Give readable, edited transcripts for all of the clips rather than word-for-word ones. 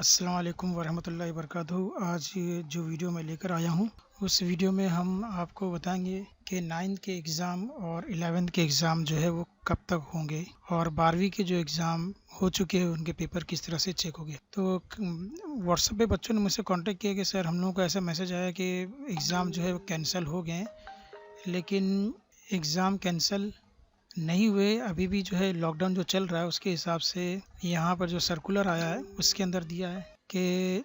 अस्सलाम वालेकुम वरहमतुल्लाहि वबरकातुहू। आज ये जो वीडियो मैं लेकर आया हूँ उस वीडियो में हम आपको बताएंगे कि 9th के एग्ज़ाम और 11th के एग्ज़ाम जो है वो कब तक होंगे और 12वीं के जो एग्ज़ाम हो चुके हैं उनके पेपर किस तरह से चेक होंगे। तो व्हाट्सएप पे बच्चों ने मुझसे कांटेक्ट किया कि सर हम लोगों को ऐसा मैसेज आया कि एग्ज़ाम जो है वो कैंसिल हो गए हैं, लेकिन एग्ज़ाम कैंसिल नहीं हुए। अभी भी जो है लॉकडाउन जो चल रहा है उसके हिसाब से यहाँ पर जो सर्कुलर आया है उसके अंदर दिया है कि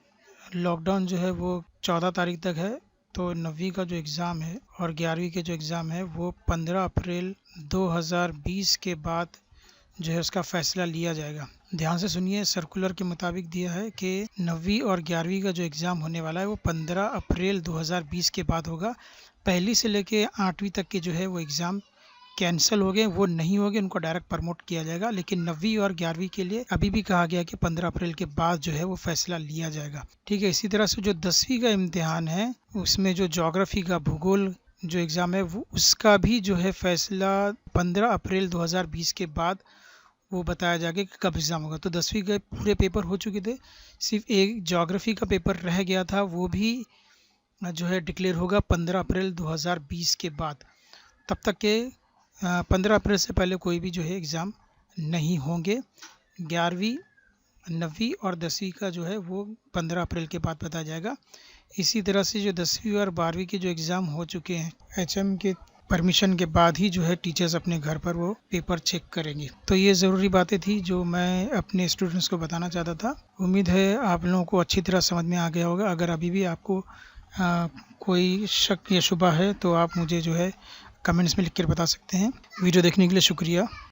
लॉकडाउन जो है वो 14 तारीख तक है। तो 9वीं का जो एग्ज़ाम है और 11वीं के जो एग्ज़ाम है वो 15 अप्रैल 2020 के बाद जो है उसका फ़ैसला लिया जाएगा। ध्यान से सुनिए, सर्कुलर के मुताबिक दिया है कि 9वीं और 11वीं का जो एग्ज़ाम होने वाला है वो 15 अप्रैल 2020 के बाद होगा। पहली से लेके 8वीं तक के जो है वो एग्ज़ाम कैंसिल हो गए, वो नहीं हो गए, उनको डायरेक्ट प्रमोट किया जाएगा। लेकिन 9वीं और 11वीं के लिए अभी भी कहा गया कि 15 अप्रैल के बाद जो है वो फैसला लिया जाएगा। ठीक है। इसी तरह से जो 10वीं का इम्तिहान है उसमें जो ज्योग्राफी का भूगोल जो एग्ज़ाम है वो उसका भी जो है फैसला 15 अप्रैल 2020 के बाद वो बताया जाएगा कि कब एग्ज़ाम होगा। तो 10वीं के पूरे पेपर हो चुके थे, सिर्फ एक ज्योग्राफी का पेपर रह गया था, वो भी जो है डिक्लेयर होगा 15 अप्रैल 2020 के बाद। तब तक के 15 अप्रैल से पहले कोई भी जो है एग्ज़ाम नहीं होंगे। 11वीं 9वीं और 10वीं का जो है वो 15 अप्रैल के बाद बताया जाएगा। इसी तरह से जो 10वीं और 12वीं के जो एग्ज़ाम हो चुके हैं एचएम के परमिशन के बाद ही जो है टीचर्स अपने घर पर वो पेपर चेक करेंगे। तो ये ज़रूरी बातें थी जो मैं अपने स्टूडेंट्स को बताना चाहता था। उम्मीद है आप लोगों को अच्छी तरह समझ में आ गया होगा। अगर अभी भी आपको कोई शक या शुबा है तो आप मुझे जो है कमेंट्स में लिख कर बता सकते हैं। वीडियो देखने के लिए शुक्रिया।